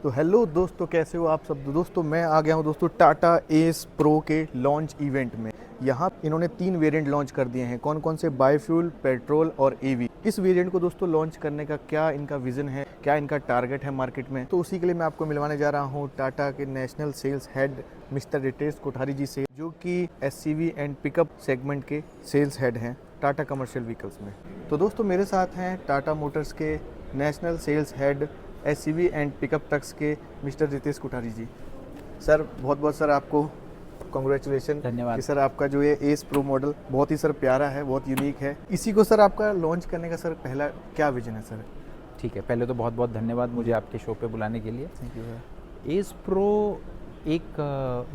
तो हेलो दोस्तों, कैसे हो आप सब। दोस्तों मैं आ गया हूँ दोस्तों टाटा एस प्रो के लॉन्च इवेंट में। यहाँ इन्होंने 3 वेरिएंट लॉन्च कर दिए हैं। कौन कौन से? बायोफ्यूल, पेट्रोल और ईवी। इस वेरिएंट को दोस्तों लॉन्च करने का क्या इनका विजन है, क्या इनका टारगेट है मार्केट में, तो उसी के लिए मैं आपको मिलवाने जा रहा हूँ टाटा के national sales head mister Ritesh Kothari ji से, जो कि एससीवी एंड पिकअप सेगमेंट के सेल्स हेड हैं टाटा कमर्शियल व्हीकल्स में। तो दोस्तों मेरे साथ हैं टाटा मोटर्स के national sales head SCV and pickup trucks के मिस्टर रितेश कोठारी जी। सर बहुत बहुत सर आपको कॉन्ग्रेचुलेशन। धन्यवाद। कि सर आपका जो ये एस प्रो मॉडल बहुत ही सर प्यारा है, बहुत यूनिक है। इसी को सर आपका लॉन्च करने का सर पहला क्या विजन है सर? ठीक है, पहले तो बहुत बहुत धन्यवाद मुझे आपके शो पे बुलाने के लिए। Thank you sir. S pro एक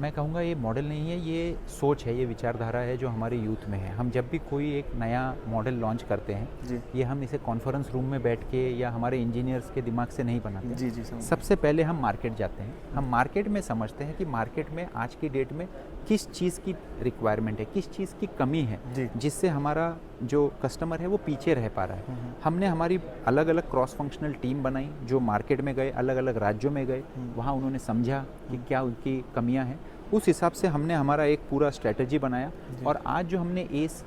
मैं कहूँगा ये मॉडल नहीं है, ये सोच है, ये विचारधारा है जो हमारे यूथ में है। हम जब भी कोई एक नया मॉडल लॉन्च करते हैं जी ये हम इसे कॉन्फ्रेंस रूम में बैठ के या हमारे इंजीनियर्स के दिमाग से नहीं बनाते। जी जी समझ। सबसे पहले हम मार्केट जाते हैं, हम मार्केट में समझते हैं कि मार्केट में आज की डेट में किस चीज़ की रिक्वायरमेंट है, किस चीज़ की कमी है, जी जिससे हमारा जो कस्टमर है वो पीछे रह पा रहा है। हमने हमारी अलग अलग क्रॉस फंक्शनल टीम बनाई, जो मार्केट में गए, अलग अलग राज्यों में गए, वहाँ उन्होंने समझा कि क्या उनकी कमियां हैं। उस हिसाब से हमने हमारा एक पूरा स्ट्रेटजी बनाया। और आज जो हमने एस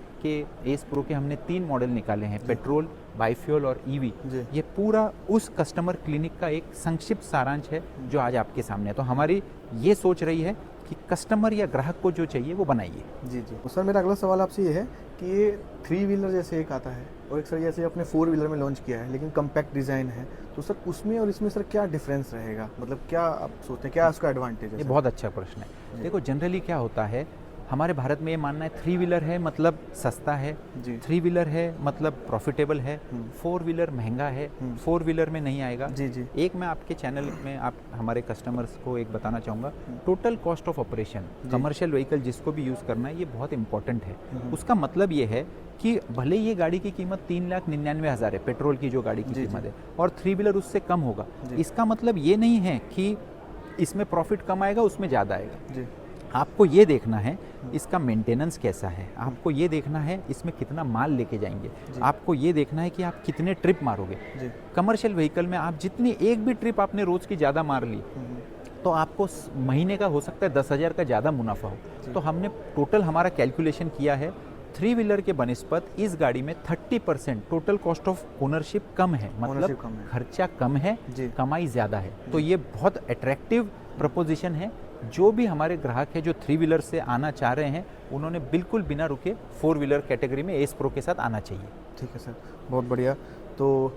प्रो के हमने 3 मॉडल निकाले हैं, पेट्रोल, बायोफ्यूल और ईवी। जी ये पूरा उस कस्टमर क्लिनिक का एक संक्षिप्त सारांश है जो आज आपके सामने है। तो हमारी ये सोच रही है कि कस्टमर या ग्राहक को जो चाहिए वो बनाइए। जी जी। तो सर मेरा अगला सवाल आपसे ये है कि ये 3 व्हीलर जैसे एक आता है और एक सर जैसे अपने 4 व्हीलर में लॉन्च किया है, लेकिन कम्पैक्ट डिज़ाइन है, तो सर उसमें और इसमें सर क्या डिफरेंस रहेगा? मतलब क्या आप सोचते हैं, क्या उसका एडवांटेज है ये सर? बहुत अच्छा प्रश्न है। देखो, जनरली क्या होता है, हमारे भारत में ये मानना है 3 व्हीलर है मतलब सस्ता है, जी 3 व्हीलर है मतलब प्रॉफिटेबल है, 4 व्हीलर महंगा है, 4 व्हीलर में नहीं आएगा। जी जी एक मैं आपके चैनल में आप हमारे कस्टमर्स को एक बताना चाहूँगा, total cost of operation commercial vehicle जिसको भी यूज़ करना है ये बहुत इंपॉर्टेंट है। उसका मतलब ये है कि भले ये गाड़ी की कीमत 3,99,000 है, पेट्रोल की जो गाड़ी की कीमत है, और 3 व्हीलर उससे कम होगा, इसका मतलब ये नहीं है कि इसमें प्रॉफिट कम आएगा उसमें ज़्यादा आएगा। जी आपको ये देखना है इसका मेंटेनेंस कैसा है, आपको ये देखना है इसमें कितना माल लेके जाएंगे, आपको ये देखना है कि आप कितने ट्रिप मारोगे। जी कमर्शियल व्हीकल में आप जितनी एक भी ट्रिप आपने रोज़ की ज़्यादा मार ली तो आपको महीने का हो सकता है 10,000 का ज़्यादा मुनाफा हो। तो हमने टोटल हमारा कैलकुलेशन किया है, 3 व्हीलर के बनस्पत इस गाड़ी में 30% टोटल कॉस्ट ऑफ ओनरशिप कम है, मतलब Ownership कम है। खर्चा कम है, जी। कमाई ज़्यादा है। तो ये बहुत अट्रैक्टिव प्रपोजिशन है। जो भी हमारे ग्राहक है जो 3 व्हीलर से आना चाह रहे हैं, उन्होंने बिल्कुल बिना रुके 4 व्हीलर कैटेगरी में एस प्रो के साथ आना चाहिए। ठीक है सर, बहुत बढ़िया। तो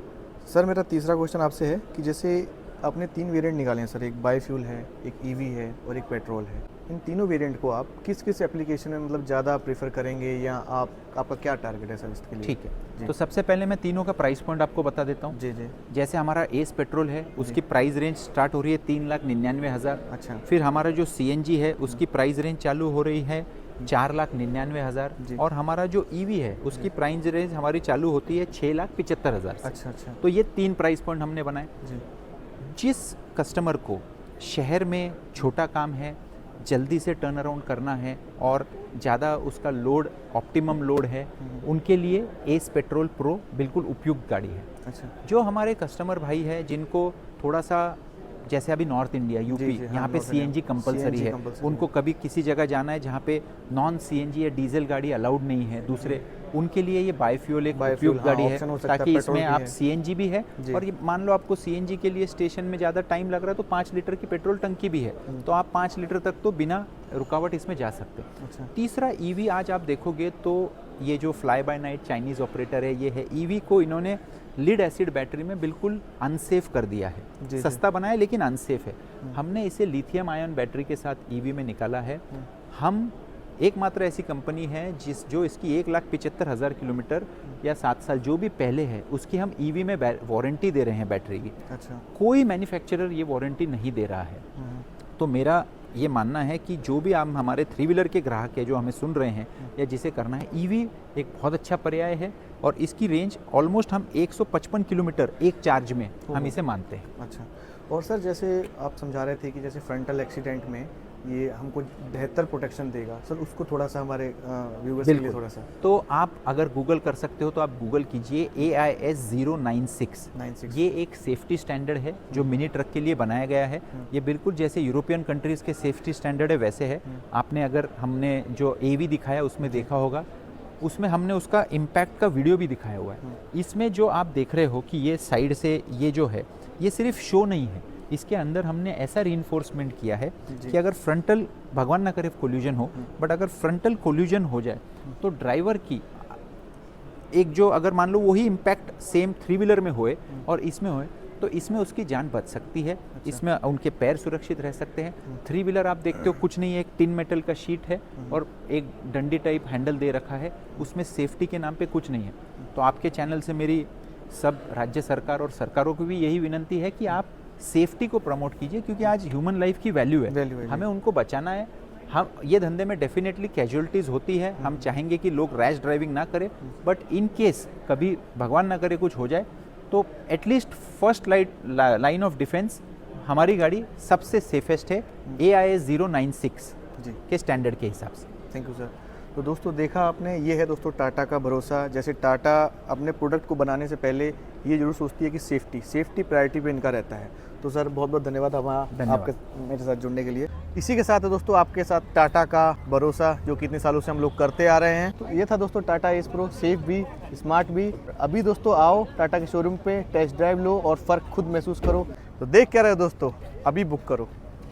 सर मेरा तीसरा क्वेश्चन आपसे है कि जैसे आपने 3 वेरिएंट निकाले हैं सर, एक बायोफ्यूल है, एक ईवी है और एक पेट्रोल है। इन तीनों वेरिएंट को आप किस किस एप्लीकेशन में मतलब ज़्यादा प्रेफर करेंगे, या आपका क्या टारगेट है सर इसके लिए? ठीक है, तो सबसे पहले मैं तीनों का प्राइस पॉइंट आपको बता देता हूँ। जी जी। जैसे हमारा एस पेट्रोल है, उसकी प्राइस रेंज स्टार्ट हो रही है 3,99,000। अच्छा। फिर हमारा जो सीएनजी है उसकी प्राइस रेंज चालू हो रही है 4,99,000। और हमारा जो ईवी है उसकी प्राइस रेंज हमारी चालू होती है 6,75,000 से। अच्छा अच्छा। तो ये 3 प्राइस पॉइंट हमने बनाए। जी जिस कस्टमर को शहर में छोटा काम है, जल्दी से टर्न अराउंड करना है और ज़्यादा उसका लोड ऑप्टिमम लोड है, उनके लिए एस पेट्रोल प्रो बिल्कुल उपयुक्त गाड़ी है। अच्छा। जो हमारे कस्टमर भाई है जिनको थोड़ा सा, जैसे अभी नॉर्थ इंडिया यूपी, जी, हाँ, यहाँ पे नॉर्थ इंडिया। सीएनजी कंपलसरी है, कंपल्सरी उनको कभी किसी जगह जाना है जहाँ पे नॉन सीएनजी या डीजल गाड़ी अलाउड नहीं है दूसरे, उनके लिए ये बायोफ्यूल एक बायोफ्यूल, उपयुक्त गाड़ी हाँ, है, ऑप्शन हो सकता है, ताकि पेट्रोल इसमें भी आप है। सीएनजी भी है। जी। और ये मान लो आपको सीएनजी के लिए स्टेशन में ज़्यादा टाइम लग रहा है तो 5 लीटर की पेट्रोल टंकी भी है, तो आप 5 लीटर तक तो बिना रुकावट इसमें जा सकते हैं। अच्छा। तीसरा ईवी, आज आप देखोगे तो ये जो fly bye night Chinese operator है, ये है ईवी को इन्होंने लीड एसिड बैटरी में बिल्कुल अनसेफ कर दिया है। जी। सस्ता बनाया लेकिन अनसेफ है। हमने इसे लिथियम आयन बैटरी के साथ ईवी में निकाला है। हम एकमात्र ऐसी कंपनी है जो इसकी 1,75,000 किलोमीटर या 7 साल जो भी पहले है उसकी हम ईवी में वारंटी दे रहे हैं बैटरी की। अच्छा। कोई मैन्युफैक्चरर ये वारंटी नहीं दे रहा है। तो मेरा ये मानना है कि जो भी आप हमारे 3 व्हीलर के ग्राहक है जो हमें सुन रहे हैं या जिसे करना है, ईवी एक बहुत अच्छा पर्याय है और इसकी रेंज ऑलमोस्ट हम 155 किलोमीटर एक चार्ज में हम इसे मानते हैं। अच्छा। और सर जैसे आप समझा रहे थे कि जैसे फ्रंटल एक्सीडेंट में ये हमको बेहतर प्रोटेक्शन देगा सर, उसको थोड़ा सा हमारे व्यूवर्स के लिए बिल्कुल। थोड़ा सा तो आप अगर गूगल कर सकते हो तो आप गूगल कीजिए AIS 096। 96 ये एक सेफ्टी स्टैंडर्ड है जो मिनी ट्रक के लिए बनाया गया है। ये बिल्कुल जैसे यूरोपियन कंट्रीज़ के सेफ्टी स्टैंडर्ड है वैसे है। आपने अगर हमने जो AV दिखाया उसमें देखा होगा, उसमें हमने उसका इम्पैक्ट का वीडियो भी दिखाया हुआ है। इसमें जो आप देख रहे हो कि ये साइड से ये जो है ये सिर्फ शो नहीं है, इसके अंदर हमने ऐसा रीइंफोर्समेंट किया है कि अगर फ्रंटल, भगवान ना करे कोल्यूजन हो, बट अगर फ्रंटल कोल्यूजन हो जाए तो ड्राइवर की एक जो, अगर मान लो वही इम्पैक्ट सेम 3 व्हीलर में होए और इसमें होए तो इसमें उसकी जान बच सकती है। इसमें उनके पैर सुरक्षित रह सकते हैं। 3 व्हीलर आप देखते हो कुछ नहीं है, एक टिन मेटल का शीट है और एक डंडी टाइप हैंडल दे रखा है, उसमें सेफ्टी के नाम पे कुछ नहीं है। तो आपके चैनल से मेरी सब राज्य सरकार और सरकारों को भी यही विनंती है कि आप सेफ्टी को प्रमोट कीजिए, क्योंकि आज ह्यूमन लाइफ की वैल्यू है, हमें उनको बचाना है। हम ये धंधे में डेफिनेटली कैजुअलिटीज़ होती है, हम चाहेंगे कि लोग रैश ड्राइविंग ना करें, बट इन केस कभी भगवान ना करे कुछ हो जाए तो at least first line of defence हमारी गाड़ी सबसे सेफेस्ट है AIS 096 जी के स्टैंडर्ड के हिसाब से। Thank you sir. तो दोस्तों देखा आपने, ये है दोस्तों टाटा का भरोसा। जैसे टाटा अपने प्रोडक्ट को बनाने से पहले ये जरूर सोचती है कि सेफ्टी प्रायोरिटी पे इनका रहता है। तो सर बहुत बहुत धन्यवाद आपके मेरे साथ जुड़ने के लिए। इसी के साथ दोस्तों आपके साथ टाटा का भरोसा जो कि इतने सालों से हम लोग करते आ रहे हैं। तो ये था दोस्तों टाटा एस प्रो, सेफ भी स्मार्ट भी। अभी दोस्तों आओ टाटा के शोरूम पे, टेस्ट ड्राइव लो और फ़र्क खुद महसूस करो। तो देख क्या रहे हो दोस्तों, अभी बुक करो।